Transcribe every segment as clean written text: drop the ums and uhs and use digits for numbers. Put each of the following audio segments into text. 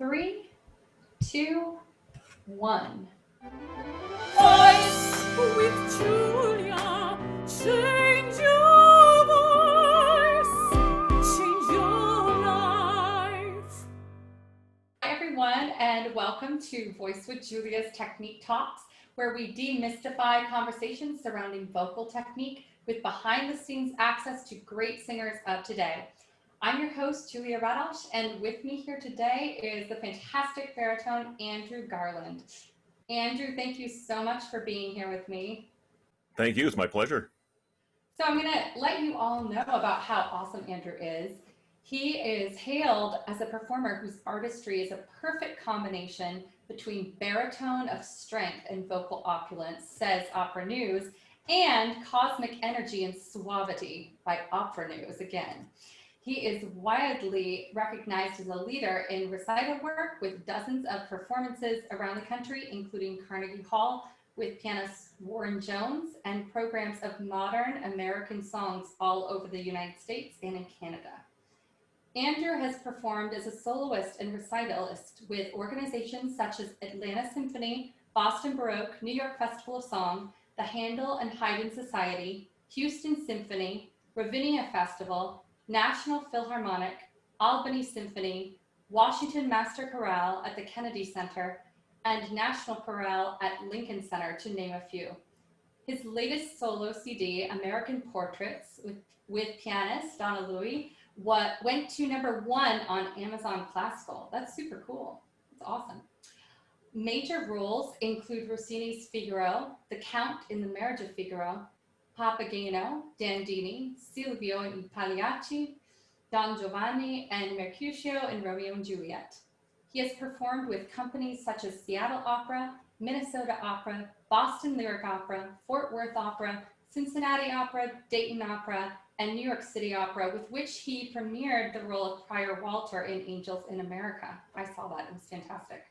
Three, two, one. Voice with Julia, change your voice, change your life. Hi everyone, and welcome to Voice with Julia's Technique Talks, where we demystify conversations surrounding vocal technique with behind-the-scenes access to great singers of today. I'm your host, Julia Radosh, and with me here today is the fantastic baritone, Andrew Garland. Andrew, thank you so much for being here with me. Thank you. It's my pleasure. So I'm going to let you all know about how awesome Andrew is. He is hailed as a performer whose artistry is a perfect combination between baritone of strength and vocal opulence, says Opera News, and cosmic energy and suavity by Opera News again. He is widely recognized as a leader in recital work with dozens of performances around the country, including Carnegie Hall with pianist Warren Jones and programs of modern American songs all over the United States and in Canada. Andrew has performed as a soloist and recitalist with organizations such as Atlanta Symphony, Boston Baroque, New York Festival of Song, the Handel and Haydn Society, Houston Symphony, Ravinia Festival, National Philharmonic, Albany Symphony, Washington Master Chorale at the Kennedy Center, and National Chorale at Lincoln Center, to name a few. His latest solo CD, American Portraits, with pianist Donna Louie, went to #1 on Amazon Classical. That's super cool. That's awesome. Major roles include Rossini's Figaro, the Count in the Marriage of Figaro, Papageno, Dandini, Silvio in I Pagliacci, Don Giovanni, and Mercutio in Romeo and Juliet. He has performed with companies such as Seattle Opera, Minnesota Opera, Boston Lyric Opera, Fort Worth Opera, Cincinnati Opera, Dayton Opera, and New York City Opera, with which he premiered the role of Prio Walter in Angels in America. I saw that, it was fantastic.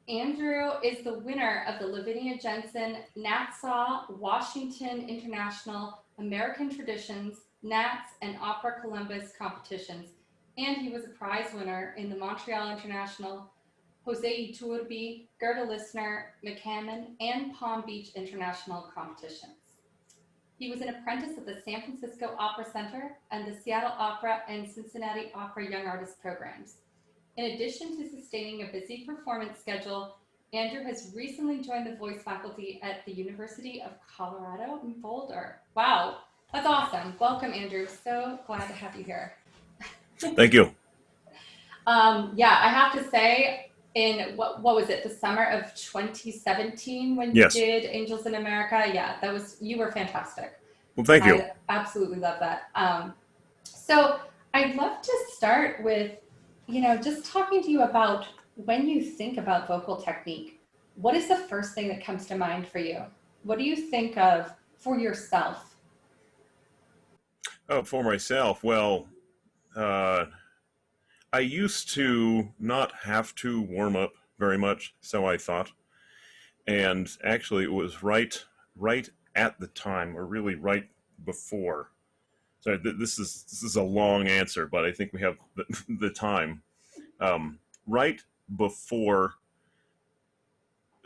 Andrew is the winner of the Lavinia Jensen Nassau Washington International American Traditions, Nats, and Opera Columbus competitions, and he was a prize winner in the Montreal International, Jose Iturbi, Gerda Listner, McCammon, and Palm Beach International competitions. He was an apprentice at the San Francisco Opera Center and the Seattle Opera and Cincinnati Opera Young Artist programs. In addition to sustaining a busy performance schedule, Andrew has recently joined the voice faculty at the University of Colorado in Boulder. Wow, that's awesome. Welcome, Andrew. So glad to have you here. Thank you. Yeah, I have to say, in what was it, the summer of 2017 when you Yes. did Angels in America? Yeah, you were fantastic. Well, thank you. I absolutely love that. So I'd love to start with, just talking to you about when you think about vocal technique, what is the first thing that comes to mind for you? What do you think of for yourself? Oh, for myself, well, I used to not have to warm up very much, so I thought. And actually, it was right at the time, or really right before. So this is a long answer, but I think we have the time. Right before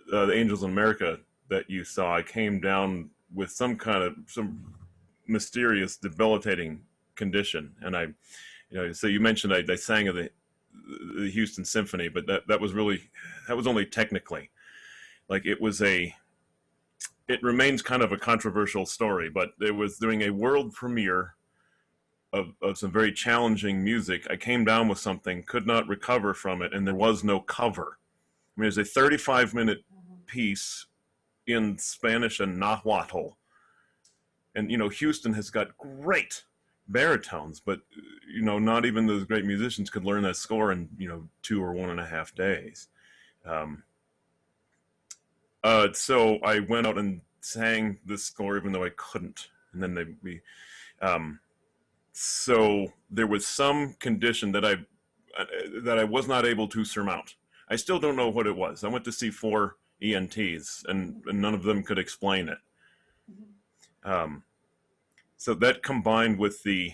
the Angels in America that you saw, I came down with some mysterious debilitating condition, and so you mentioned I sang at the Houston Symphony, but that was only technically, like it remains kind of a controversial story, but it was doing a world premiere of some very challenging music. I came down with something, could not recover from it, and there was no cover. I mean, it was a 35-minute piece in Spanish and Nahuatl. And, Houston has got great baritones, but, not even those great musicians could learn that score in, 2 or 1.5 days. So I went out and sang this score even though I couldn't. And then so there was some condition that I was not able to surmount. I still don't know what it was. I went to see 4 ENTs, and none of them could explain it. So that combined with the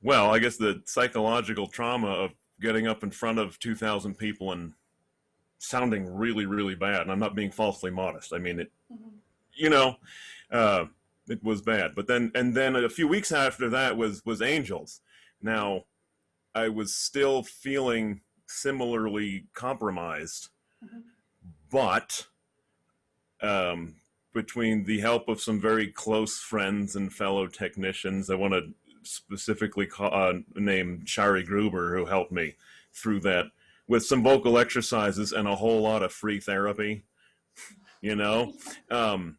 Well, I guess the psychological trauma of getting up in front of 2,000 people and sounding really, really bad. And I'm not being falsely modest. I mean, Mhm. you know, uh, it was bad. But then a few weeks after that was Angels. Now, I was still feeling similarly compromised, Mhm. but um, between the help of some very close friends and fellow technicians, I want to specifically name Shari Gruber, who helped me through that with some vocal exercises and a whole lot of free therapy, you know, um,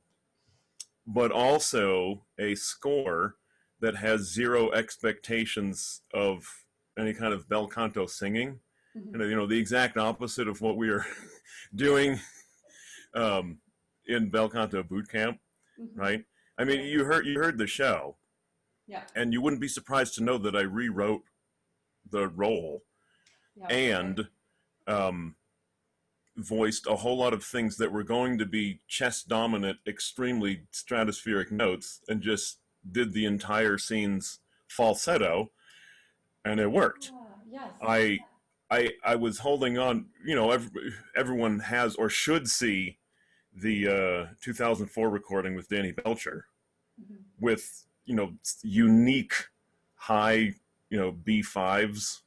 but also a score that has zero expectations of any kind of bel canto singing. Mhm. And, you know, the exact opposite of what we are doing um, in bel canto boot camp, Mhm. right? I mean, Yeah. you heard the show, Yeah. and you wouldn't be surprised to know that I rewrote the role Yeah. and um, voiced a whole lot of things that were going to be chest dominant, extremely stratospheric notes, and just did the entire scene's falsetto, and it worked. Yes. I was holding on. You know, everyone has or should see the 2004 recording with Danny Belcher Mhm. with, you know, unique high, you know, B5s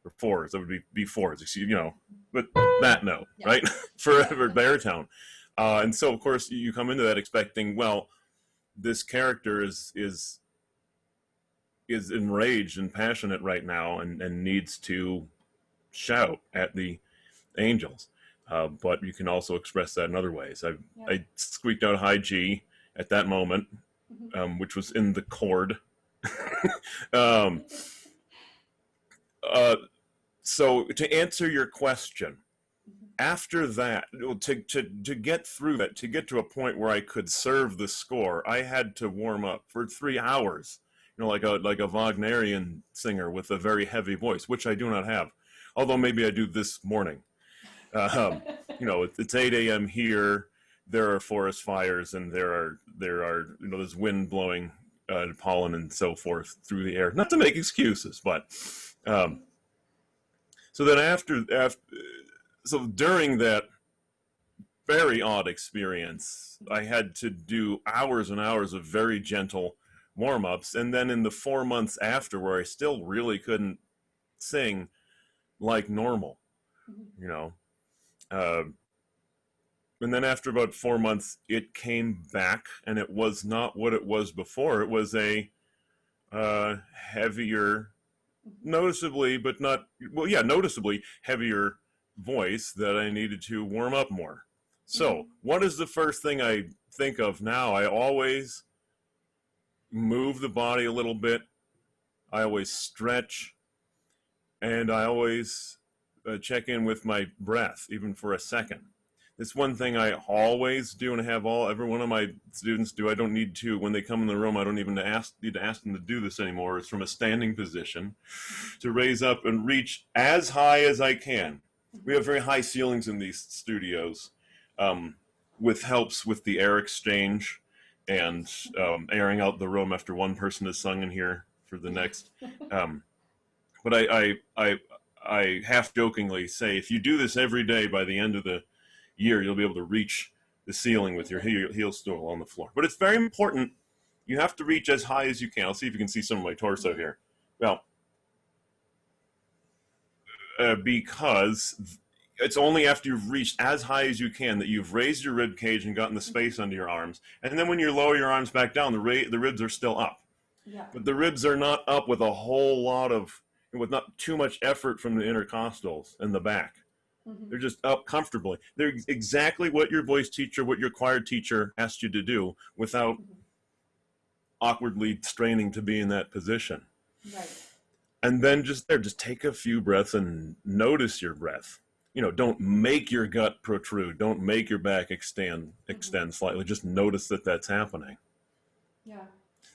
or fours. That would be B4s, excuse, you know, but that note, Yeah. right? for Yeah. baritone. And so, of course, you come into that expecting, well, this character is enraged and passionate right now and needs to shout at the angels. But you can also express that in other ways. Yeah. I squeaked out high G at that moment, Mhm. which was in the chord. um, uh, so to answer your question, Mhm. after that, to get through that, to get to a point where I could serve the score, I had to warm up for 3 hours. You know, like a Wagnerian singer with a very heavy voice, which I do not have. Although maybe I do this morning. You know, it's 8 a.m. here. There are forest fires, and there are you know, there's wind blowing pollen and so forth through the air. Not to make excuses, but so then so during that very odd experience, I had to do hours and hours of very gentle warm-ups, and then in the 4 months after, where I still really couldn't sing like normal, Mhm. you know. Uh, and then after about 4 months, it came back, and it was not what it was before. It was a heavier, noticeably, but not, well, yeah, noticeably heavier voice that I needed to warm up more. So, what is the first thing I think of now? I always move the body a little bit, I always stretch, and I always check in with my breath, even for a second. It's one thing I always do, and have every one of my students do. I don't need to, when they come in the room, I don't even need to ask them to do this anymore. It's from a standing position to raise up and reach as high as I can. We have very high ceilings in these studios, with helps with the air exchange and airing out the room after one person has sung in here for the next. But I half jokingly say, if you do this every day, by the end of the year, you'll be able to reach the ceiling with your heel stool on the floor. But it's very important. You have to reach as high as you can. I'll see if you can see some of my torso here. Well, because it's only after you've reached as high as you can that you've raised your rib cage and gotten the space under your arms. And then when you lower your arms back down, the ribs are still up. Yeah. But the ribs are not up with a whole lot of, with not too much effort from the intercostals in the back. Mhm. They're just up comfortably. They're exactly what your voice teacher, what your choir teacher asked you to do, without awkwardly straining to be in that position. Right. And then just take a few breaths and notice your breath. You know, don't make your gut protrude. Don't make your back extend slightly. Just notice that that's happening. Yeah.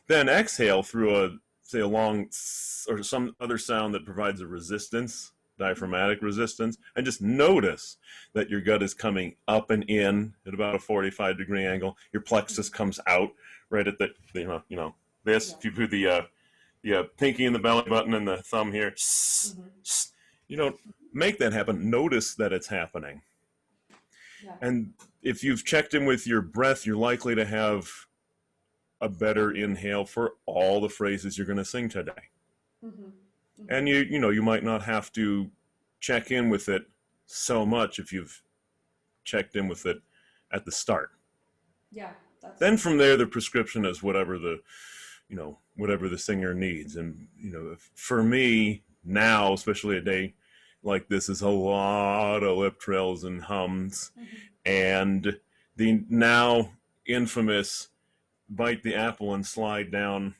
Then exhale through say a long or some other sound that provides a resistance, diaphragmatic resistance, and just notice that your gut is coming up and in at about a 45-degree angle. Your plexus comes out right at the, you know, this, if you put the yeah, pinky in the belly button and the thumb here. You don't make that happen. Notice that it's happening. Yeah. And if you've checked in with your breath, you're likely to have a better inhale for all the phrases you're going to sing today. And you might not have to check in with it so much if you've checked in with it at the start. Yeah. Then from there, the prescription is whatever the singer needs. And, for me now, especially a day like this, is a lot of lip trills and hums. And the now infamous bite the apple and slide down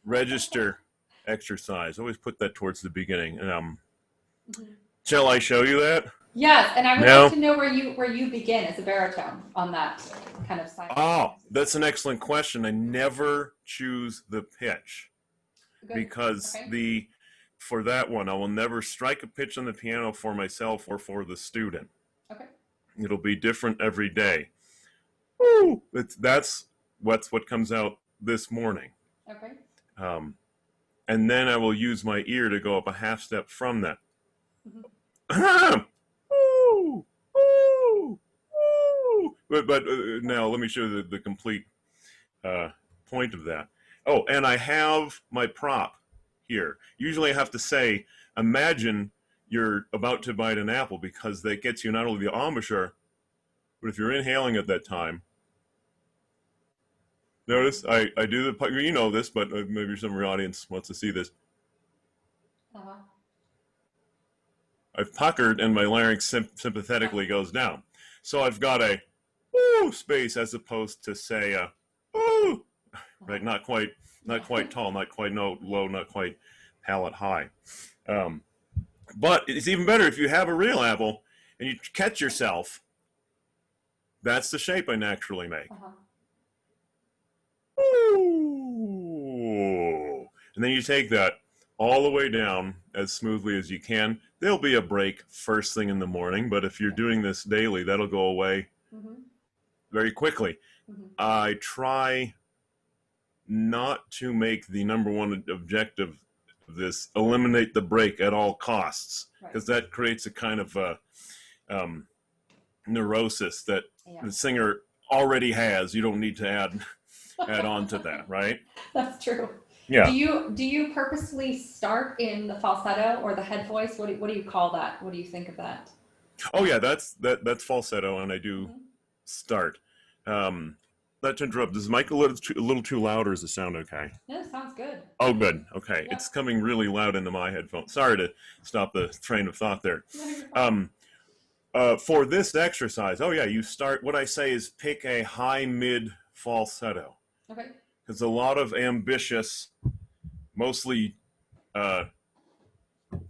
register exercise. Always put that towards the beginning. Shall I show you that? Yes, and I would No. like to know where you begin as a baritone on that kind of side. Oh, that's an excellent question. I never choose the pitch. Good. Because Okay. for that one, I will never strike a pitch on the piano for myself or for the student. Okay. It'll be different every day. Woo! That's what comes out this morning. Okay. And then I will use my ear to go up a half step from that. Woo! Woo! Woo! But now let me show you the complete point of that. Oh, and I have my prop here. Usually I have to say, imagine you're about to bite an apple, because that gets you not only the embouchure, but if you're inhaling at that time, notice I do the, you know this, but maybe some of your audience wants to see this. I've puckered and my larynx sympathetically goes down. So I've got a woo space as opposed to say a woo, right? Not quite tall, not quite low, not quite palate high. But it's even better if you have a real apple and you catch yourself. That's the shape I naturally make. Ooh. And then you take that all the way down as smoothly as you can. There'll be a break first thing in the morning, but if you're doing this daily, that'll go away very quickly. I try not to make the number one objective of this eliminate the break at all costs, because that creates a kind of neurosis that the singer already has. You don't need to add on to that, right? That's true. Yeah. Do you purposely start in the falsetto or the head voice? What do you call that? What do you think of that? Oh yeah, that's falsetto, and I do start. Not to interrupt. Is the mic a little too loud, or is the sound okay? No, it sounds good. Oh, good. Okay, Yeah. It's coming really loud into my headphones. Sorry to stop the train of thought there. No, you're fine. For this exercise, you start. What I say is pick a high mid falsetto. Okay. Because a lot of ambitious, mostly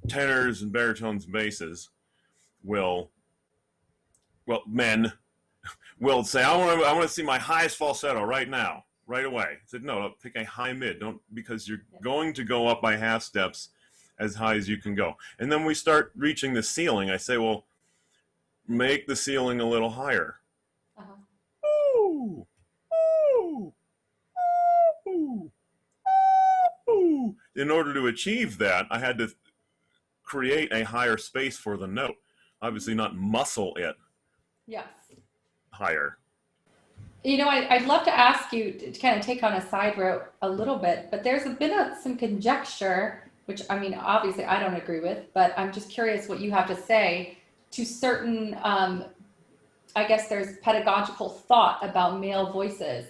tenors and baritones and basses men will say, I want to see my highest falsetto right now, right away. I said, no, pick a high mid. Don't, because you're going to go up by half steps as high as you can go. And then we start reaching the ceiling. I say, well, make the ceiling a little higher. Ooh, ooh, ooh, ooh. In order to achieve that, I had to create a higher space for the note. Obviously not muscle it Yes. higher. You know, I'd love to ask you to kind of take on a side road a little bit, but there's been some conjecture, which I mean, obviously I don't agree with, but I'm just curious what you have to say to certain, I guess there's pedagogical thought about male voices,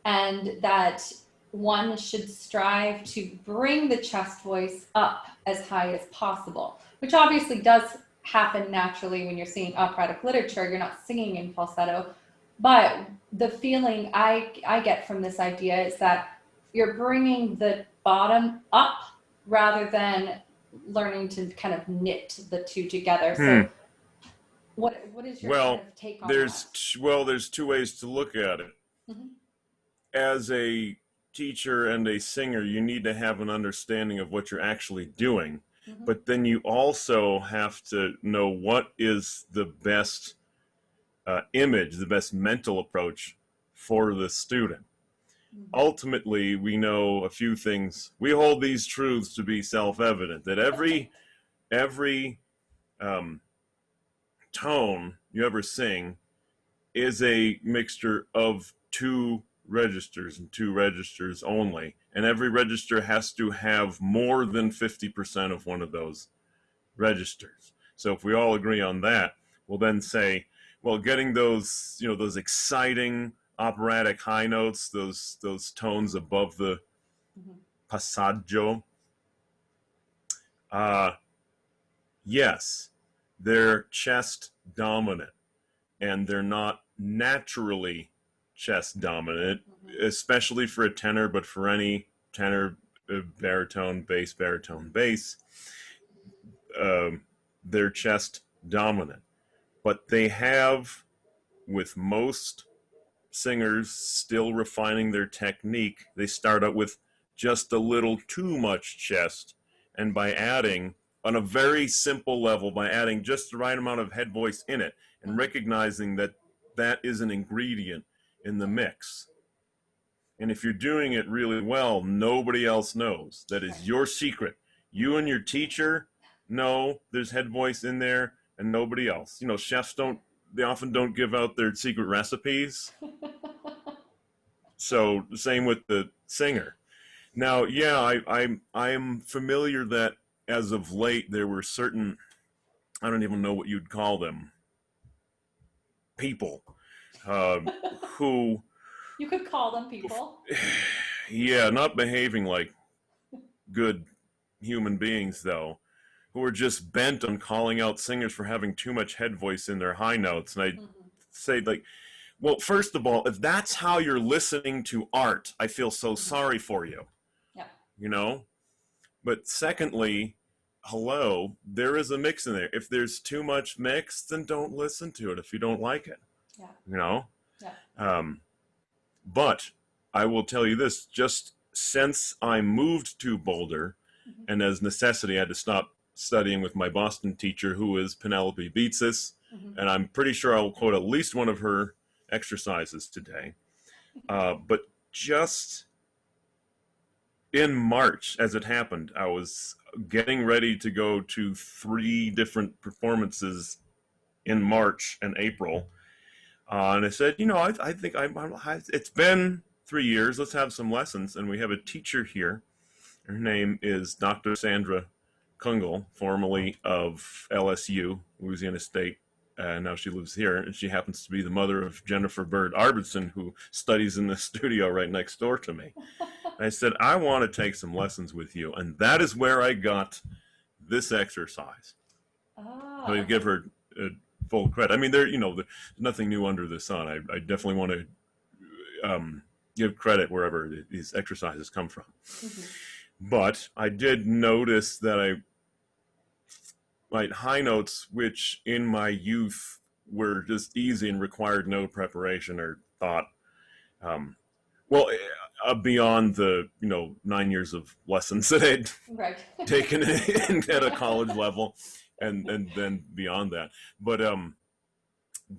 and that one should strive to bring the chest voice up as high as possible, which obviously does happen naturally when you're singing operatic literature. You're not singing in falsetto, but the feeling I get from this idea is that you're bringing the bottom up rather than learning to kind of knit the two together. So what is your kind of take on that? There's two ways to look at it. As a teacher and a singer, you need to have an understanding of what you're actually doing. But then you also have to know what is the best image, the best mental approach for the student. ultimately we know a few things. We hold these truths to be self-evident, that every tone you ever sing is a mixture of two registers and two registers only, and every register has to have more than 50% of one of those registers. So if we all agree on that, we'll then say, well, getting those, those exciting operatic high notes, those tones above the passaggio, yes, they're chest dominant, and they're not naturally chest dominant, especially for a tenor, but for any tenor, baritone, bass, they're chest dominant. But they have, with most singers still refining their technique, they start out with just a little too much chest, and by adding, on a very simple level, by adding just the right amount of head voice in it, and recognizing that that is an ingredient in the mix. And if you're doing it really well, nobody else knows. That is your secret. You and your teacher know there's head voice in there, and nobody else. Chefs they often don't give out their secret recipes. So same with the singer. Now, yeah, I'm familiar that as of late there were certain, I don't even know what you'd call them, people who, you could call them people. Yeah, not behaving like good human beings, though, who are just bent on calling out singers for having too much head voice in their high notes. And I say, like, well, first of all, if that's how you're listening to art, I feel so sorry for you. Yeah. But secondly, hello, there is a mix in there. If there's too much mix, then don't listen to it if you don't like it. Yeah. Yeah. But I will tell you this, just since I moved to Boulder, and as necessity, I had to stop studying with my Boston teacher, who is Penelope Beatsis, and I'm pretty sure I'll quote at least one of her exercises today. But just in March, as it happened, I was getting ready to go to 3 different performances in March and April. And I said, I think it's been 3 years. Let's have some lessons. And we have a teacher here. Her name is Dr. Sandra Kungle, formerly of LSU, Louisiana State. Now she lives here, and she happens to be the mother of Jennifer Bird Arvidsson, who studies in the studio right next door to me. I said, I want to take some lessons with you. And that is where I got this exercise. Oh. So I give her full credit. I mean, there's nothing new under the sun. I definitely want to give credit wherever these exercises come from. But I did notice that high notes, which in my youth were just easy and required no preparation or thought, beyond the 9 years of lessons that I'd taken at a college level, and then beyond that, but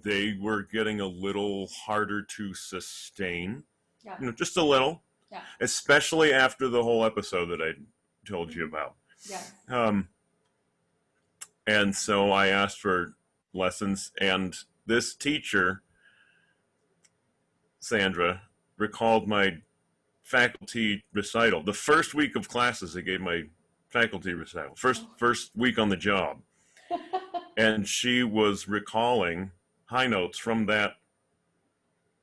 they were getting a little harder to sustain, just a little, especially after the whole episode that I told you about. And so I asked for lessons, and this teacher, Sandra, recalled my faculty recital. The first week of classes, I gave my faculty recital. First week on the job. And she was recalling high notes from that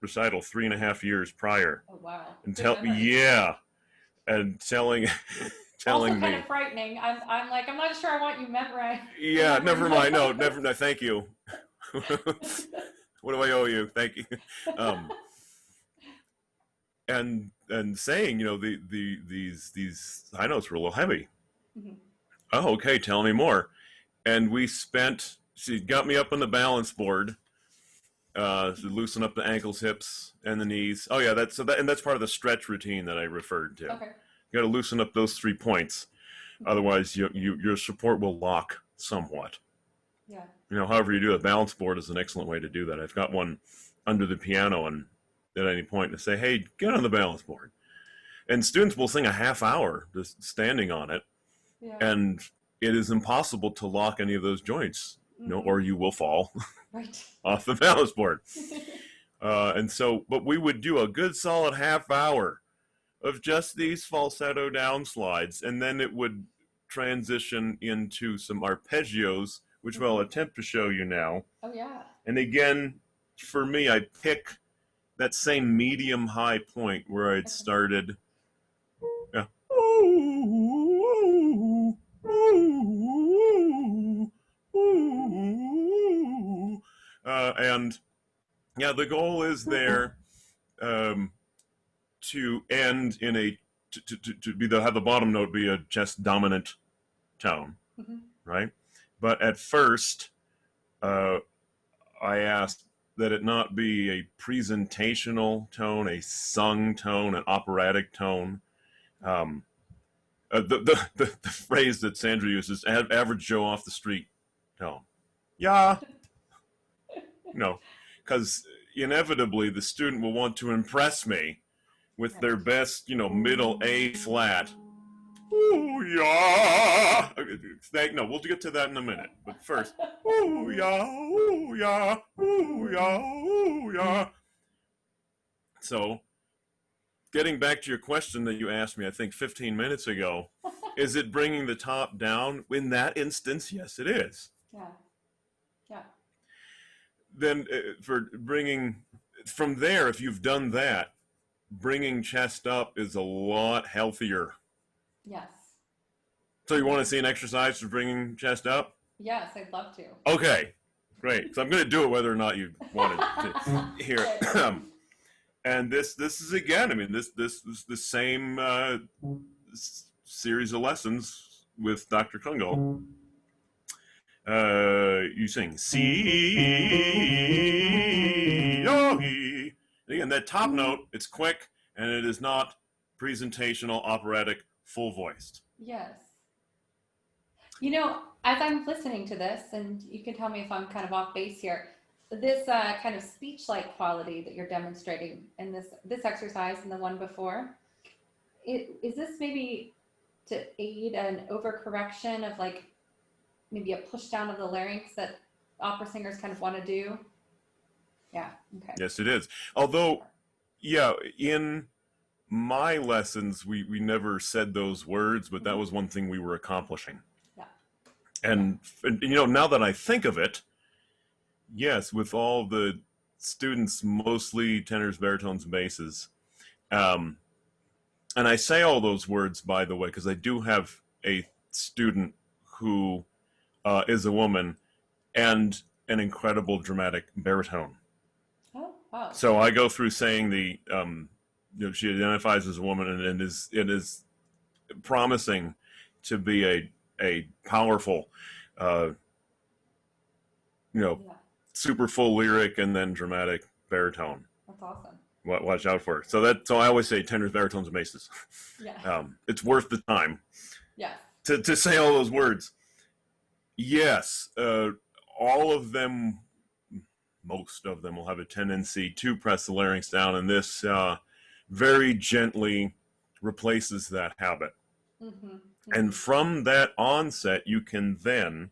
recital 3.5 years prior. Oh, wow. And telling also me. Kind of frightening. I'm like, I'm not sure I want you memorized. Yeah, never mind. No, never. No, thank you. What do I owe you? Thank you. And saying, these high notes were a little heavy. Oh, okay. Tell me more. And she got me up on the balance board, to loosen up the ankles, hips, and the knees. Oh yeah, that's part of the stretch routine that I referred to. Okay. You got to loosen up those 3 points, otherwise your support will lock somewhat. Yeah. However you do it, balance board is an excellent way to do that. I've got one under the piano, and at any point to say, hey, get on the balance board. And students will sing a half hour just standing on it. Yeah. And it is impossible to lock any of those joints, or you will fall Right. off the balance board. And so, but we would do a good solid half hour of just these falsetto downslides, and then it would transition into some arpeggios, which I'll attempt to show you now. Oh, yeah. And again, for me, I pick that same medium high point where I'd started. Yeah. And yeah, the goal is there to end in a to be have the bottom note be a chest dominant tone, right? But at first, I asked that it not be a presentational tone, a sung tone, an operatic tone. The phrase that Sandra uses, average Joe off the street tone. Yeah. Because inevitably the student will want to impress me with their best, middle A flat. Ooh, yeah. No, we'll get to that in a minute. But first, ooh, yeah, ooh, yeah, ooh, yeah, ooh, yeah. So, getting back to your question that you asked me, I think 15 minutes ago, is it bringing the top down? In that instance, yes, it is. Yeah. Yeah. Then for bringing, from there, if you've done that, bringing chest up is a lot healthier. Yes. So you want to see an exercise for bringing chest up? Yes, I'd love to. Okay, great. So I'm going to do it whether or not you wanted to hear it. And this is again, I mean, this is the same series of lessons with Dr. Kungo. You sing C, O, E. Again, that top note, it's quick, and it is not presentational, operatic, full voiced. Yes. As I'm listening to this, and you can tell me if I'm kind of off base here, this kind of speech-like quality that you're demonstrating in this exercise and the one before, is this maybe to aid an overcorrection of like maybe a push down of the larynx that opera singers kind of want to do? Yeah. Okay. Yes, it is. Although, yeah, in my lessons, we never said those words, but that was one thing we were accomplishing. Yeah. And now that I think of it, yes, with all the students, mostly tenors, baritones, and basses. And I say all those words, by the way, because I do have a student who is a woman and an incredible dramatic baritone. Oh, wow. So I go through saying she identifies as a woman and is promising to be a powerful, Yeah. super full lyric and then dramatic baritone. That's awesome. Watch out for it. So I always say tenors, baritones, and basses. Yeah. It's worth the time. Yes. To say all those words. Yes, all of them, most of them will have a tendency to press the larynx down, and this very gently replaces that habit. Mm-hmm. Mm-hmm. And from that onset, you can then,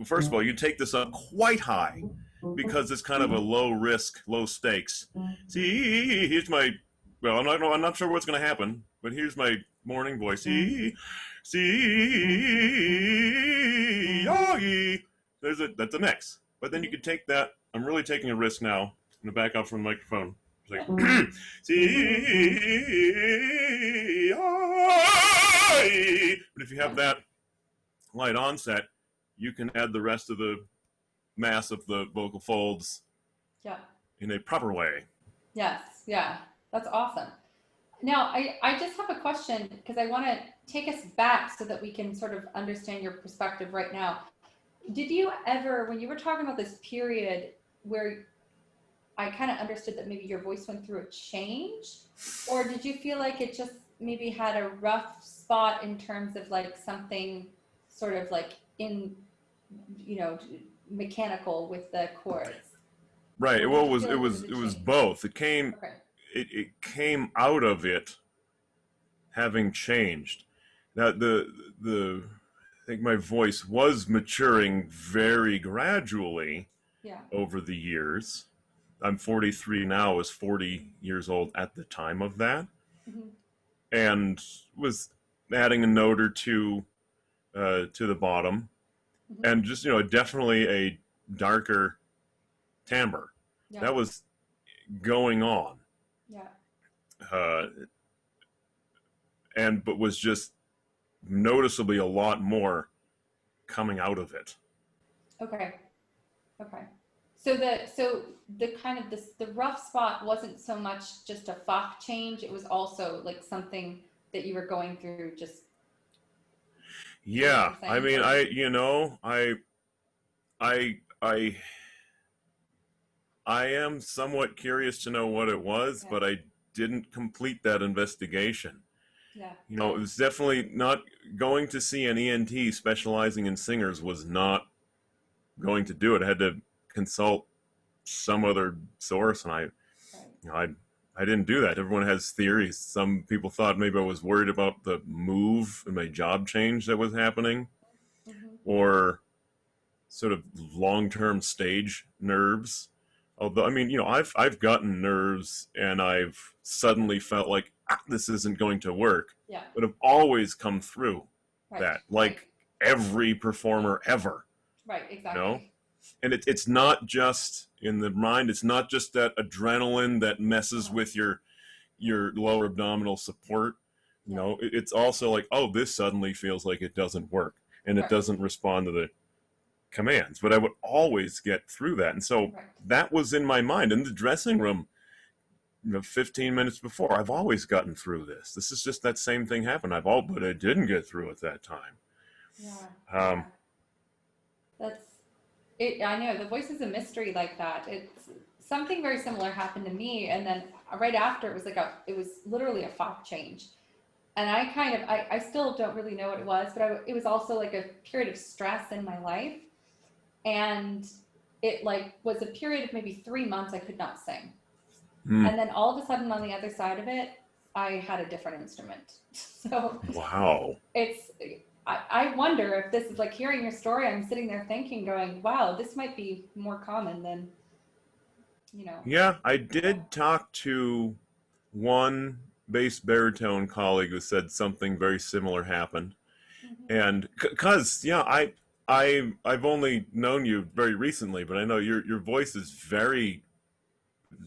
first of all, you take this up quite high because it's kind of a low risk, low stakes. See, here's my, well, I'm not sure what's going to happen, but here's my morning voice. See, that's an X. But then you could take that. I'm really taking a risk now. I'm going to back up from the microphone. It's like, but if you have that light onset, you can add the rest of the mass of the vocal folds in a proper way. Yes. Yeah. That's awesome. Now, I just have a question because I want to take us back so that we can sort of understand your perspective right now. Did you ever, when you were talking about this period where I kind of understood that maybe your voice went through a change, or did you feel like it just maybe had a rough spot in terms of like something sort of like in, mechanical with the chords? Right. Or Well, did you feel like it a was change? both. Okay. It came out of it having changed. Now the I think my voice was maturing very gradually Yeah. over the years. I'm 43 now. I was 40 years old at the time of that, Hmm. and was adding a note or two to the bottom, Hmm. and just definitely a darker timbre Yeah. that was going on, Yeah. uh, and but was just noticeably a lot more coming out of it. Okay. Okay. So the kind of this the rough spot wasn't so much just a Bach change, it was also like something that you were going through, just, you know what Yeah, I'm I saying? mean, Or just, I I am somewhat curious to know what it was, yeah. but I didn't complete that investigation. Yeah. It was definitely not going to see an ENT specializing in singers was not going to do it. I had to consult some other source, and Right. you know, I, I didn't do that. Everyone has theories. Some people thought maybe I was worried about the move and my job change that was happening, Hmm. or sort of long-term stage nerves. Although, I mean, I've gotten nerves and I've suddenly felt like this isn't going to work, Yeah. but have always come through Right. that, Right. like every performer ever, Right. you know. Exactly. And it's not just in the mind. It's not just that adrenaline that messes Uh-huh. with your lower abdominal support. Yeah. It's also like, oh, this suddenly feels like it doesn't work and it Right. doesn't respond to the commands. But I would always get through that, and so Right. that was in my mind in the dressing room. 15 minutes before, I've always gotten through this. This is just that same thing happened. But I didn't get through at that time. Yeah. Um, Yeah. That's it. I know the voice is a mystery like that. It's something very similar happened to me, and then right after it was like it was literally a Bach change. And I still don't really know what it was, but it was also like a period of stress in my life. And it like was a period of maybe 3 months I could not sing. hmm, And then all of a sudden on the other side of it, I had a different instrument. So wow. it's, I wonder if this is like hearing your story, I'm sitting there thinking, going, wow, this might be more common than, you know. Yeah, I did talk to one bass baritone colleague who said something very similar happened. Mhm. And because yeah, I've only known you very recently, but I know your voice is very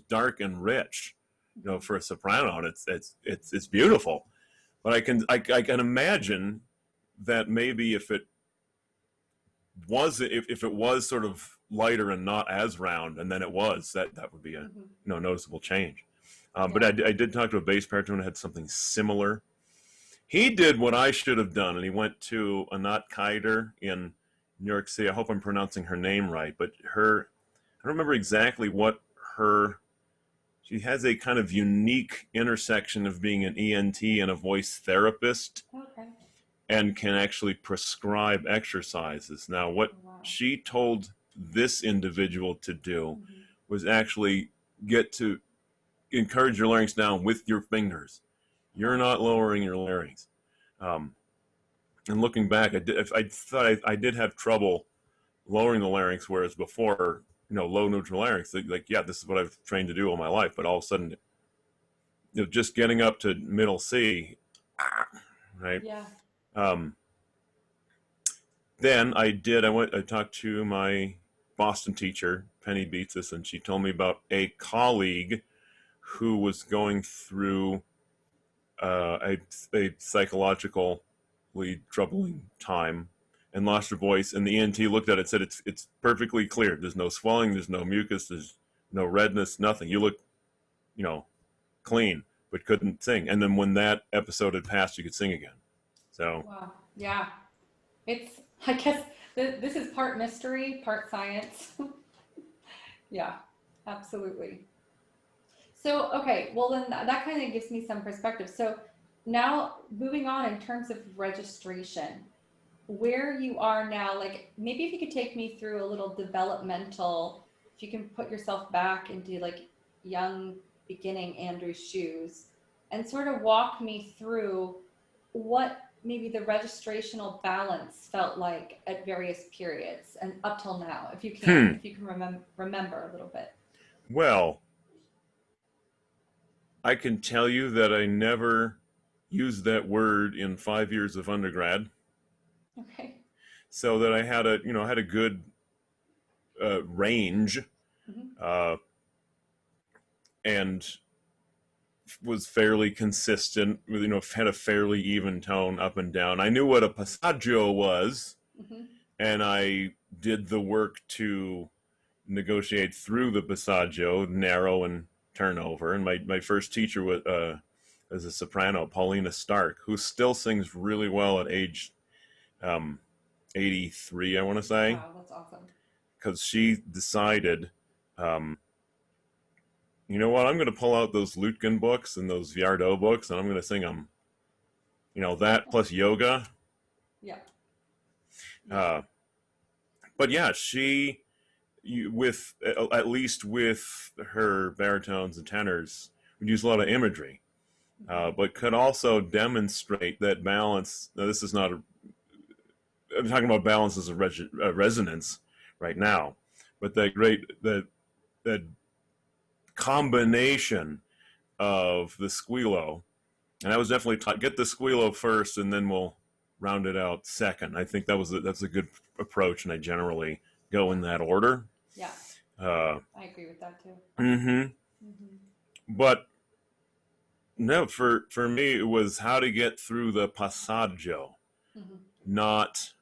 dark and rich. Mhm. For a soprano, and it's beautiful. But I can imagine that maybe if it was sort of lighter and not as round, and then it was that would be a Mhm. noticeable change. But Yeah. I did talk to a bass baritone who had something similar. He did what I should have done, and he went to Anat Kaider in New York City. I hope I'm pronouncing her name right, but I don't remember exactly what her. She has a kind of unique intersection of being an ENT and a voice therapist, Okay. and can actually prescribe exercises. Now, what Oh, wow. she told this individual to do Mhm. was actually get to encourage your larynx down with your fingers. You're Huh. not lowering your larynx. Um, and looking back, I thought I did have trouble lowering the larynx, whereas before, low neutral larynx, like, yeah, this is what I've trained to do all my life. But all of a sudden, just getting up to middle C, right? Yeah. Um, then I talked to my Boston teacher, Penny Beatsis, and she told me about a colleague who was going through a psychologically troubling time and lost her voice. And the ENT looked at it and said, it's perfectly clear. There's no swelling, there's no mucus, there's no redness, nothing. You look, you know, clean, but couldn't sing. And then when that episode had passed, you could sing again. So, Wow. Yeah. It's, I guess this is part mystery, part science. Yeah, absolutely. So, okay, well then that kind of gives me some perspective. So now moving on in terms of registration, where you are now, like maybe if you could take me through a little developmental if you can put yourself back into like young beginning Andrew's shoes and sort of walk me through what maybe the registrational balance felt like at various periods and up till now, if you can, remember a little bit. Well, I can tell you that I never used that word in 5 years of undergrad. Okay. So that I had a good range, and was fairly consistent. Had a fairly even tone up and down. I knew what a passaggio was, and I did the work to negotiate through the passaggio, narrow and turnover. And my first teacher was a soprano, Paulina Stark, who still sings really well at age 83, I want to say. Wow, that's awesome. Because she decided, you know what, I'm going to pull out those Lutgen books and those Viardot books, and I'm going to sing them. That plus yoga. Yeah. But yeah, at least with her baritones and tenors, would use a lot of imagery, but could also demonstrate that balance. Now, this is not I'm talking about balance as a resonance right now, but that combination of the squillo, and I was definitely taught, get the squillo first and then we'll round it out second. I think that's a good approach, and I generally go in that order. Yeah, I agree with that too. But no, for me it was how to get through the passaggio, not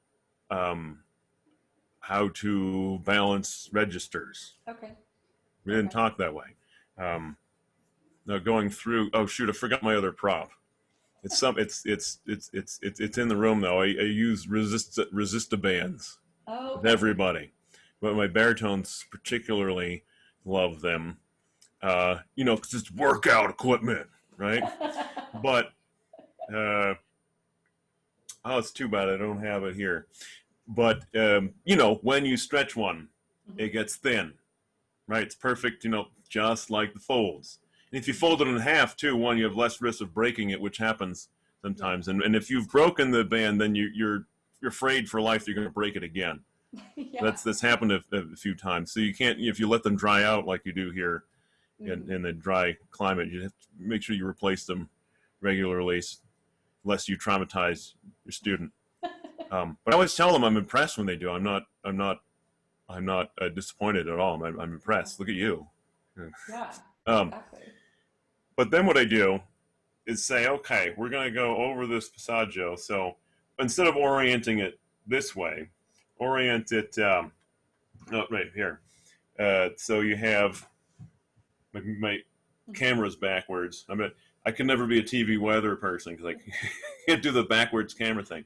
how to balance registers. Okay. We didn't talk that way. Now going through. Oh shoot! I forgot my other prop. It's in the room though. I use resistabands with everybody, but my baritones particularly love them. 'Cause it's workout equipment, right? But it's too bad I don't have it here. But when you stretch one, it gets thin, right? It's perfect, just like the folds. And if you fold it in half too, you have less risk of breaking it, which happens sometimes. And if you've broken the band, then you're afraid for life you're going to break it again. Yeah. That's happened a few times. So you can't, if you let them dry out like you do here in the dry climate, you have to make sure you replace them regularly, lest you traumatize your student. But I always tell them I'm impressed when they do. I'm not disappointed at all. I'm impressed. Look at you. Yeah. Exactly. But then what I do is say, okay, we're going to go over this passaggio. So instead of orienting it this way, orient it right here. So you have my camera's backwards. I can never be a TV weather person because I can't do the backwards camera thing.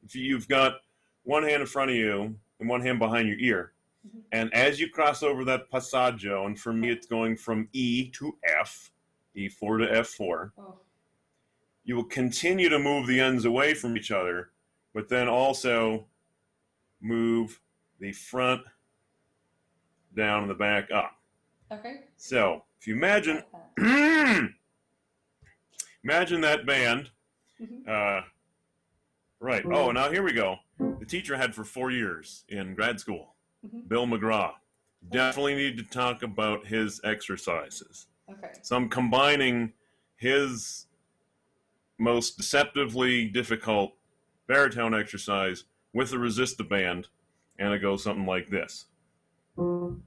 If you've got one hand in front of you and one hand behind your ear, and as you cross over that passaggio, and for me it's going from E to F, E4 to F4, you will continue to move the ends away from each other, but then also move the front down and the back up. Okay. So if you imagine, imagine that band. Right. Oh, now here we go. The teacher I had for 4 years in grad school, Bill McGraw. Definitely need to talk about his exercises. Okay. So I'm combining his most deceptively difficult baritone exercise with the resistaband, and it goes something like this. You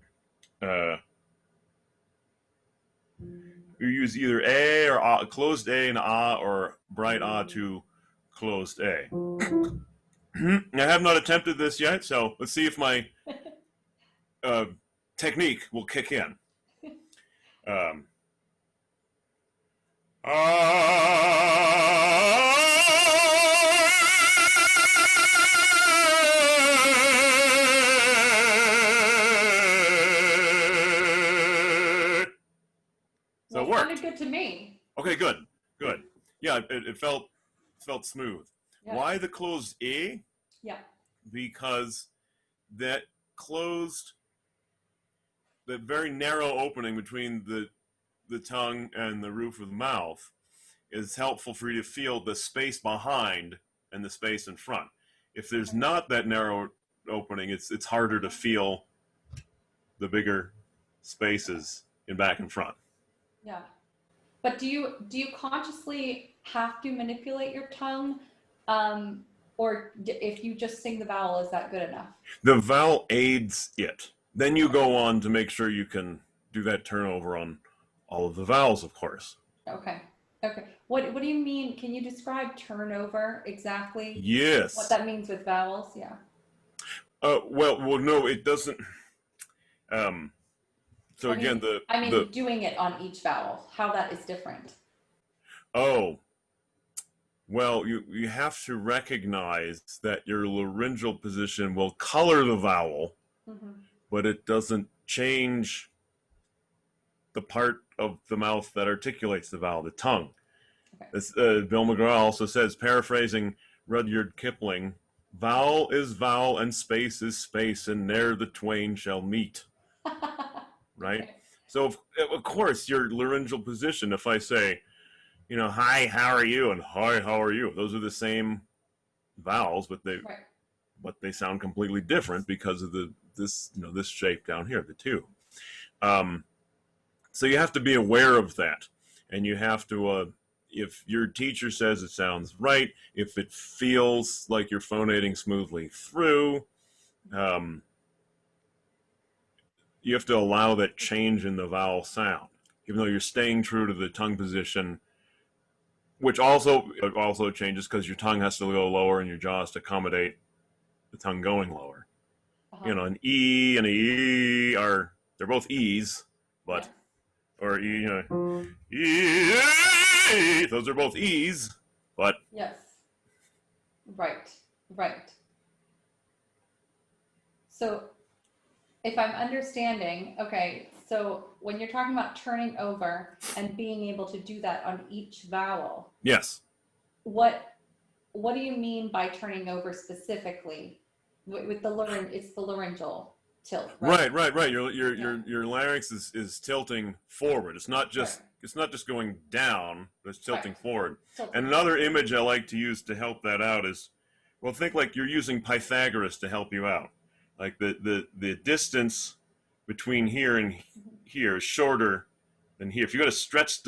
use either A or A, closed A and A, or bright A to closed A. I have not attempted this yet, so let's see if my technique will kick in. So it worked. Sounded good to me. Okay, good. Yeah, it felt smooth. Yeah. Why the closed A? Yeah. Because that closed that very narrow opening between the tongue and the roof of the mouth is helpful for you to feel the space behind and the space in front. If there's not that narrow opening, it's harder to feel the bigger spaces in back and front. Yeah. But do you consciously have to manipulate your tongue? Or if you just sing the vowel, is that good enough? The vowel aids it. Then you go on to make sure you can do that turnover on all of the vowels, of course. Okay. Okay. What do you mean? Can you describe turnover exactly? Yes. What that means with vowels? Yeah. Well, no, it doesn't. So again, doing it on each vowel, how that is different. Oh, well, you have to recognize that your laryngeal position will color the vowel, but it doesn't change the part of the mouth that articulates the vowel, the tongue. Okay. As Bill McGraw also says, paraphrasing Rudyard Kipling, vowel is vowel and space is space, and ne'er the twain shall meet. Right? Okay. So, of course, your laryngeal position, if I say, hi, how are you? And hi, how are you? Those are the same vowels, but they sound completely different because of this shape down here, the two. So you have to be aware of that, and you have to, if your teacher says it sounds right, if it feels like you're phonating smoothly through, you have to allow that change in the vowel sound, even though you're staying true to the tongue position, which also changes because your tongue has to go lower and your jaw has to accommodate the tongue going lower. An E and a E they're both E's, but, or E, E, those are both E's, but. Yes. Right. So, if I'm understanding, okay, so when you're talking about turning over and being able to do that on each vowel. Yes. What do you mean by turning over specifically? With the it's the laryngeal tilt, right? Right. Your larynx is tilting forward. It's not just going down, but it's tilting forward. And another image I like to use to help that out is, well, think like you're using Pythagoras to help you out. Like the distance between here and here is shorter than here. If you got to stretch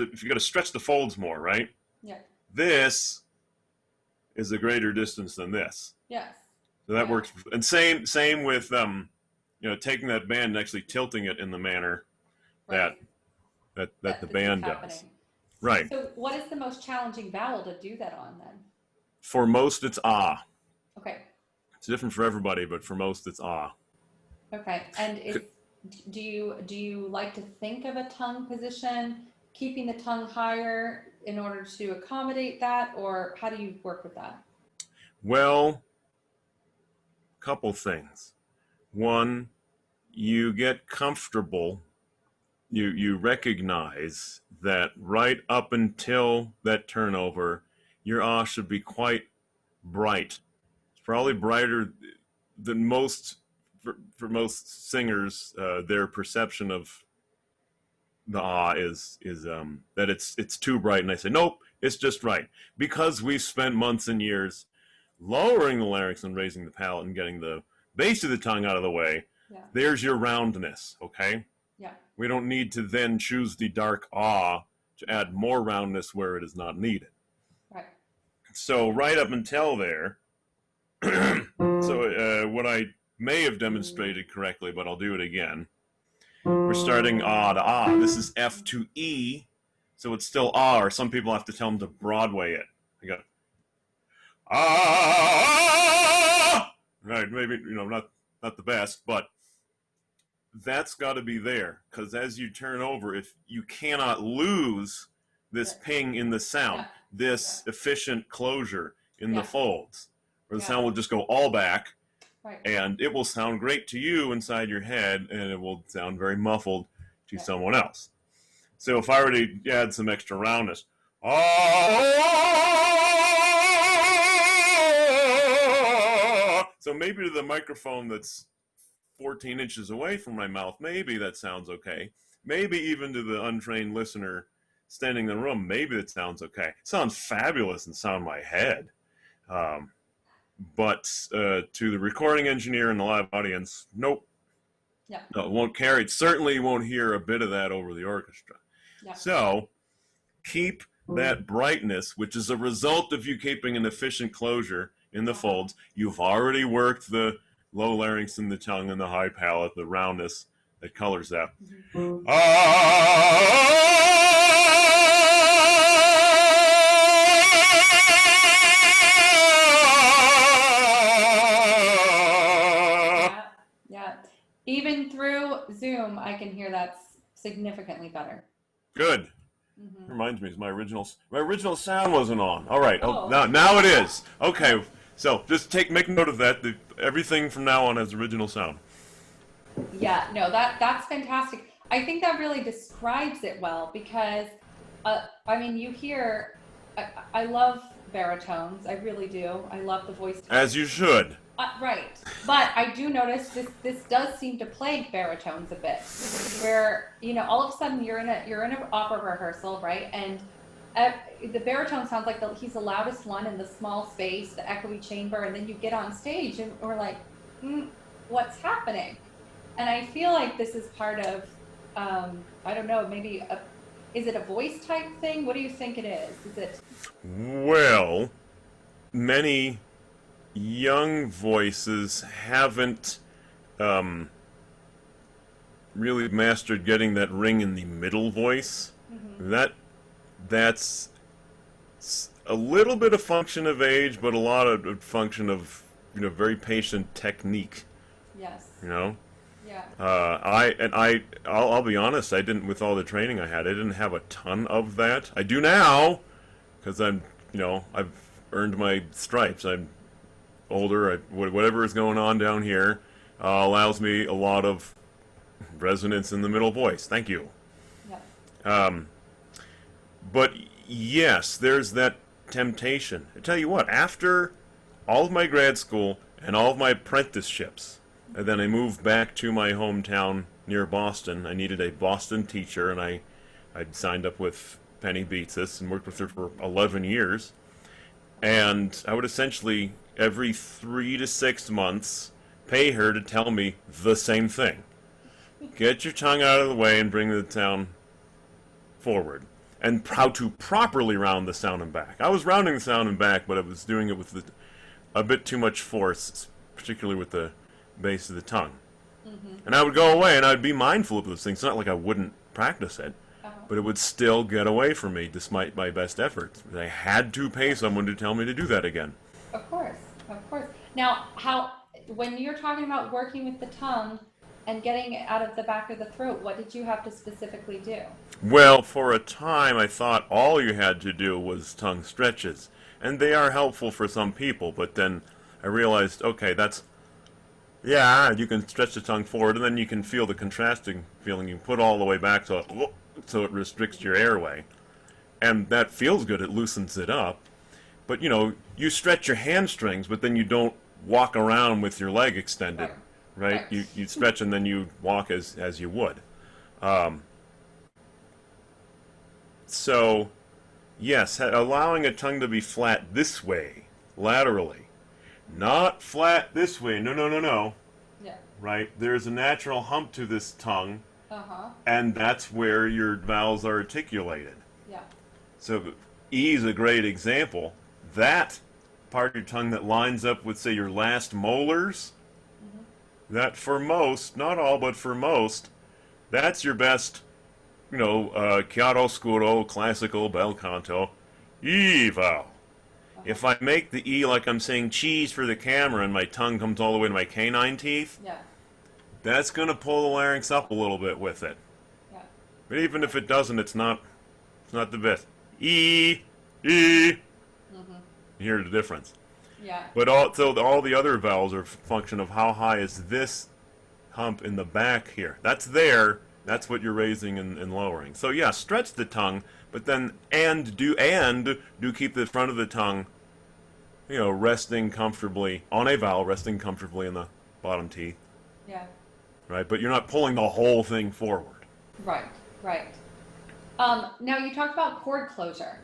the folds more, right? Yeah. This is a greater distance than this. Yes. So that works. And same with taking that band and actually tilting it in the manner that the band does. Right. So what is the most challenging vowel to do that on then? For most, it's ah. Okay. It's different for everybody, but for most, it's ah. Okay. And do you like to think of a tongue position, keeping the tongue higher in order to accommodate that, or how do you work with that? Well, couple things. One, you get comfortable. You recognize that right up until that turnover, your ah should be quite bright. Probably brighter than most, for most singers, their perception of the ah is that it's too bright, and I say nope, it's just right, because we've spent months and years lowering the larynx and raising the palate and getting the base of the tongue out of the way. There's your roundness, okay? Yeah. We don't need to then choose the dark ah to add more roundness where it is not needed. Right. So right up until there. So what I may have demonstrated correctly, but I'll do it again. We're starting ah to ah. This is F to E, so it's still ah, or some people have to tell them to Broadway it. I go ah, right? Maybe not the best, but that's got to be there, because as you turn over, if you cannot lose this ping in the sound, this efficient closure in the folds. Or the sound will just go all back, and it will sound great to you inside your head, and it will sound very muffled to someone else. So if I were to add some extra roundness, so maybe to the microphone that's 14 inches away from my mouth, maybe that sounds okay. Maybe even to the untrained listener standing in the room, maybe it sounds okay. It sounds fabulous inside my head. But to the recording engineer and the live audience, nope. Yeah. No, it won't carry. It certainly won't hear a bit of that over the orchestra. Yeah. So keep that brightness, which is a result of you keeping an efficient closure in the folds. You've already worked the low larynx in the tongue and the high palate, the roundness that colors that. Mm-hmm. Yeah. Even through Zoom, I can hear that's significantly better. Good. Mm-hmm. Reminds me, my original sound wasn't on. All right. Oh. Now it is. Okay. So just make note of that. Everything from now on has original sound. Yeah, no, that's fantastic. I think that really describes it well because, I mean, you hear, I love baritones. I really do. I love the voice. As you should. Right. But I do notice this does seem to plague baritones a bit, where, all of a sudden you're in an opera rehearsal, right? And the baritone sounds like he's the loudest one in the small space, the echoey chamber, and then you get on stage and we're like, what's happening? And I feel like this is part of, I don't know, maybe is it a voice type thing? What do you think it is? Is it? Well, many young voices haven't really mastered getting that ring in the middle voice. Mm-hmm. That's a little bit of function of age, but a lot of a function of very patient technique. Yes. Yeah. I'll be honest. I didn't, with all the training I had, I didn't have a ton of that. I do now, because I've earned my stripes. I'm older. Whatever is going on down here allows me a lot of resonance in the middle voice. Thank you. Yeah. But yes, there's that temptation. I tell you what, after all of my grad school and all of my apprenticeships, and then I moved back to my hometown near Boston. I needed a Boston teacher, and I'd signed up with Penny Beatsis and worked with her for 11 years. And I would essentially, every 3 to 6 months, pay her to tell me the same thing. Get your tongue out of the way and bring the sound forward. And how to properly round the sound and back. I was rounding the sound and back, but I was doing it with a bit too much force, particularly with the base of the tongue. Mm-hmm. And I would go away and I'd be mindful of those things. It's not like I wouldn't practice it, but it would still get away from me despite my best efforts. I had to pay someone to tell me to do that again. Of course. Now, when you're talking about working with the tongue and getting it out of the back of the throat, what did you have to specifically do? Well, for a time I thought all you had to do was tongue stretches. And they are helpful for some people, but then I realized, okay, you can stretch the tongue forward, and then you can feel the contrasting feeling. You put all the way back so it restricts your airway. And that feels good. It loosens it up. But, you stretch your hamstrings, but then you don't walk around with your leg extended, right? You stretch and then you walk as you would. So, yes, allowing a tongue to be flat this way, laterally. Not flat this way. No. Yeah. Right? There's a natural hump to this tongue, and that's where your vowels are articulated. Yeah. So E is a great example. That part of your tongue that lines up with, say, your last molars, that for most, not all, but for most, that's your best, chiaroscuro, classical, bel canto, E vowel. If I make the E like I'm saying cheese for the camera and my tongue comes all the way to my canine teeth, that's going to pull the larynx up a little bit with it. Yeah. But even if it doesn't, it's not the best. E. You hear the difference. Yeah. But all the other vowels are a function of how high is this hump in the back here. That's there. That's what you're raising and lowering. So yeah, stretch the tongue, but then do keep the front of the tongue, resting comfortably on a vowel, resting comfortably in the bottom teeth. Yeah. right? But you're not pulling the whole thing forward. Right, right. Now you talked about chord closure,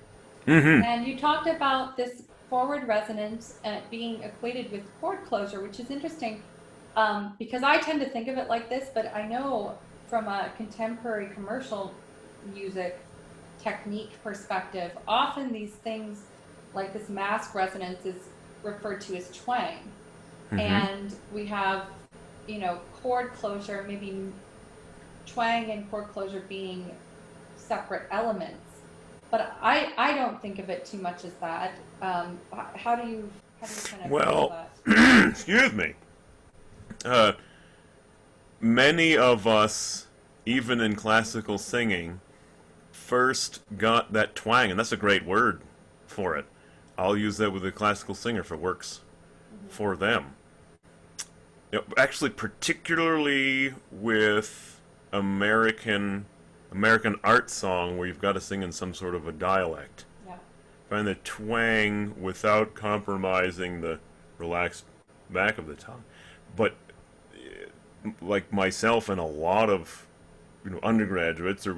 Mm-hmm. and you talked about this forward resonance being equated with chord closure, which is interesting because I tend to think of it like this, but I know from a contemporary commercial music technique perspective, often these things like this mask resonance is referred to as twang. Mm-hmm. And we have, chord closure, maybe twang and chord closure being separate elements. But I don't think of it too much as that. How do you kind of Well, feel that? excuse me. Many of us, even in classical singing, first got that twang, and that's a great word for it. I'll use that with a classical singer if it works for them. Actually, particularly with American art song, where you've got to sing in some sort of a dialect. Yeah. Find the twang without compromising the relaxed back of the tongue. But like myself and a lot of undergraduates or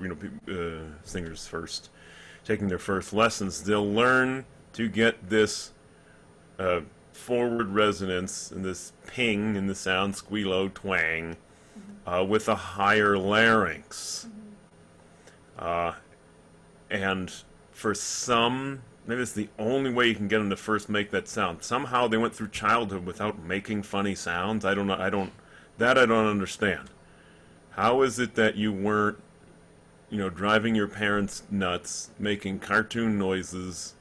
singers first taking their first lessons, they'll learn to get this forward resonance and this ping in the sound, squealo, twang, with a higher larynx. And for some, maybe it's the only way you can get them to first make that sound. Somehow they went through childhood without making funny sounds. I don't understand. How is it that you weren't, driving your parents nuts, making cartoon noises,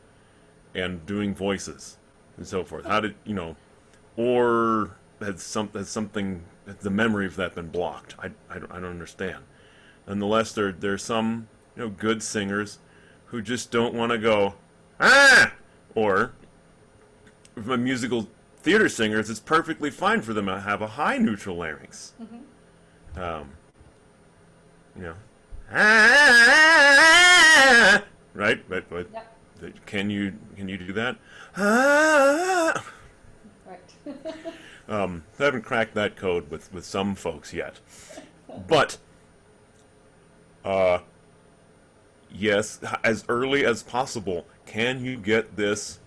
and doing voices, and so forth? How did, or has the memory of that been blocked? I don't understand. Nonetheless, there's some, good singers who just don't want to go, ah! Or, from musical theater singers, it's perfectly fine for them to have a high neutral larynx. Ah! Right? But Yep. can you do that? Ah! Right. I haven't cracked that code with some folks yet. But, yes, as early as possible, can you get this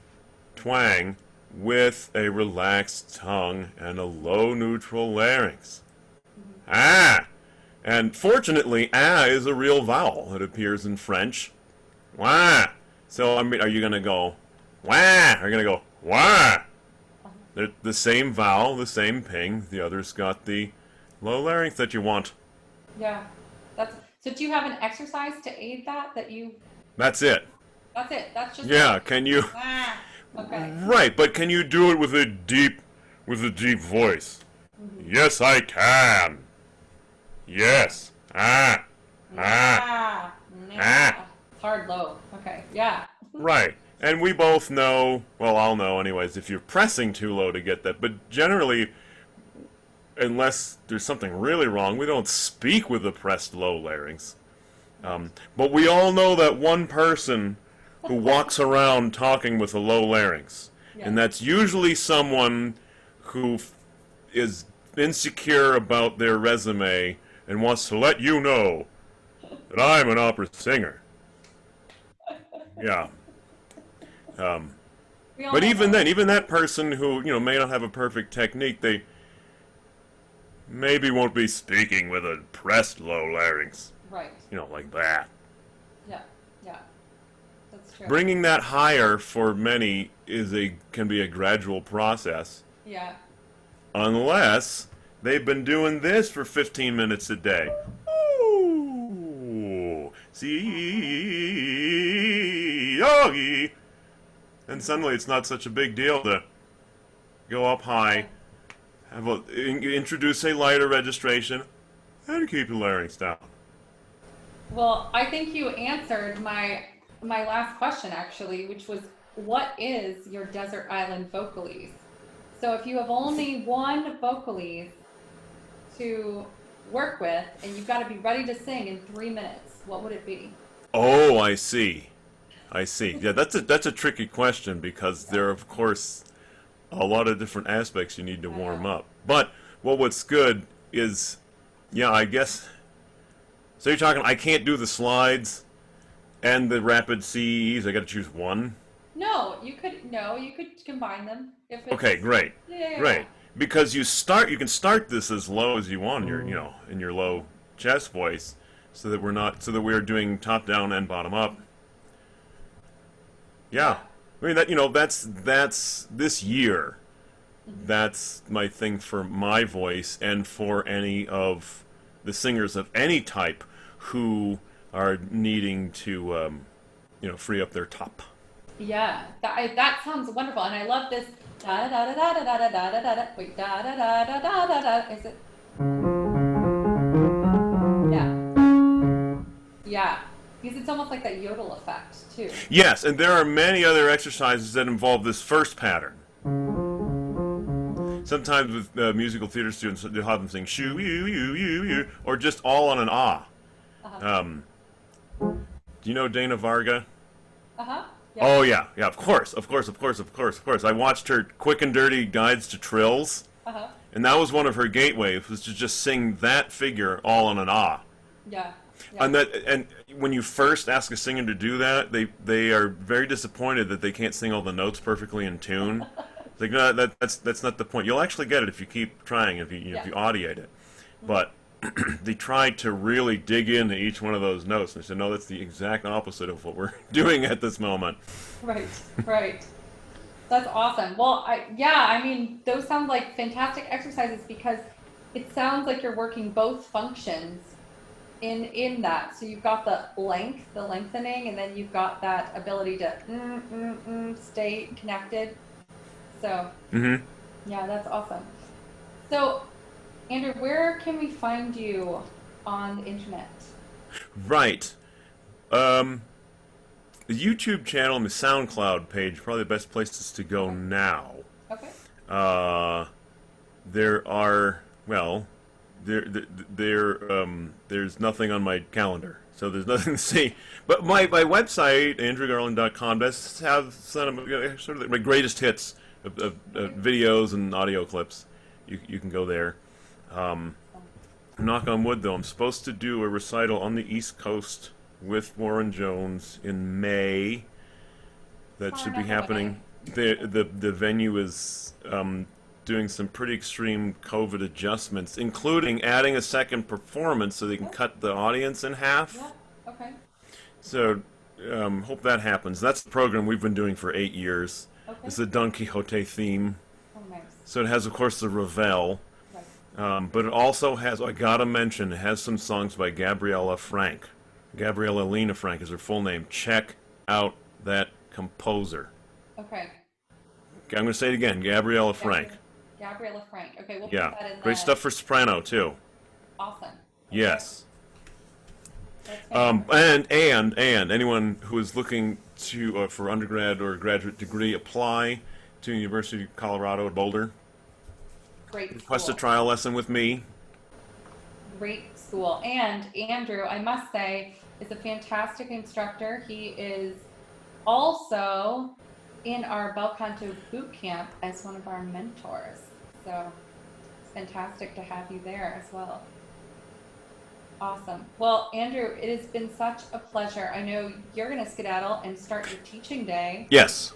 twang with a relaxed tongue and a low neutral larynx? Ah! And fortunately, ah is a real vowel. It appears in French. Wah! So, are you going to go wah? Are you going to go wah? They're the same vowel, the same ping. The other's got the low larynx that you want. Yeah. So do you have an exercise to aid that That's it. That's it. That's just Yeah, it. can you... Ah, okay. Right, but can you do it with a deep voice? Yes, I can. Yes. Ah. Ah. Ah. Hard low. Okay. Yeah. Right. And we both know, well, I'll know anyways, if you're pressing too low to get that. But generally, unless there's something really wrong, we don't speak with a pressed low larynx. But we all know that one person who walks around talking with a low larynx. Yeah. And that's usually someone who is insecure about their resume and wants to let you know that I'm an opera singer. Yeah. But even then, even that person who, may not have a perfect technique, they maybe won't be speaking with a pressed low larynx. Right. Like that. Yeah. Yeah. That's true. Bringing that higher for many can be a gradual process. Yeah. Unless they've been doing this for 15 minutes a day. Ooh. See, yogi. And suddenly it's not such a big deal to go up high, introduce a lighter registration, and keep the larynx down. Well, I think you answered my last question actually, which was, what is your desert island vocalese? So if you have only one vocalese to work with, and you've got to be ready to sing in 3 minutes, what would it be? Oh, I see. Yeah, that's a tricky question because there are, of course, a lot of different aspects you need to warm up. But what's good is Yeah, I guess. So you're talking, I can't do the slides and the rapid CEs. I got to choose one. No, you could combine them if it's, Okay, great, yeah. great. Because you can start this as low as you want, in your low chest voice, so that we're doing top down and bottom up. Yeah, I mean that's this year. That's my thing for my voice and for any of the singers of any type who are needing to, free up their top. Yeah, that sounds wonderful, and I love this da da da da da da da da da da. Wait, da da da da da da da. Is it? Yeah, because it's almost like that yodel effect too. Yes, and there are many other exercises that involve this first pattern. Sometimes with musical theater students, they'll have them sing shoo you you you you, or just all on an ah. Do you know Dana Varga? Yeah. Oh yeah, of course. I watched her Quick and Dirty Guides to Trills, and that was one of her gateways, was to just sing that figure all on an ah. Yeah. And when you first ask a singer to do that, they are very disappointed that they can't sing all the notes perfectly in tune. It's like, no, that's not the point. You'll actually get it if you keep trying, if you audiate it. But they tried to really dig into each one of those notes, and they said, no, that's the exact opposite of what we're doing at this moment. Right. That's awesome. Well, I mean, those sound like fantastic exercises because it sounds like you're working both functions in that. So you've got the lengthening, and then you've got that ability to stay connected. So, yeah, that's awesome. So, Andrew, where can we find you on the internet? Right. The YouTube channel and the SoundCloud page are probably the best places to go now. Okay. There are, well, there's nothing on my calendar, so there's nothing to see. But my website, andrewgarland.com, does have some sort of my greatest hits of videos and audio clips. You can go there. Knock on wood, though, I'm supposed to do a recital on the East Coast with Warren Jones in May. That should be happening. The venue is doing some pretty extreme COVID adjustments, including adding a second performance so they can cut the audience in half. Yeah. Okay. So hope that happens. That's the program we've been doing for 8 years. Okay. It's the Don Quixote theme. Oh, nice. So it has, of course, the Ravel. But it also has, I gotta mention, it has some songs by Gabriella Frank. Gabriella Lena Frank is her full name. Check out that composer. Okay. I'm going to say it again, Gabriella Frank. Gabriella Frank. Okay, we'll put Yeah, that in great stuff for soprano, too. Awesome. Okay. Yes. That's and anyone who is looking to for undergrad or graduate degree, apply to University of Colorado at Boulder. Great Request a school. trial lesson with me. Great school. And Andrew, I must say, is a fantastic instructor. He is also in our bel canto boot camp as one of our mentors. So it's fantastic to have you there as well. Awesome. Well, Andrew, it has been such a pleasure. I know you're going to skedaddle and start your teaching day. Yes.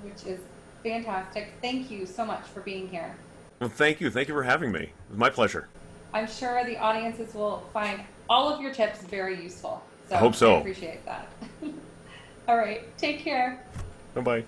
Which is fantastic. Thank you so much for being here. Well, thank you. Thank you for having me. It was my pleasure. I'm sure the audiences will find all of your tips very useful. So I hope so. I appreciate that. All right. Take care. Bye-bye.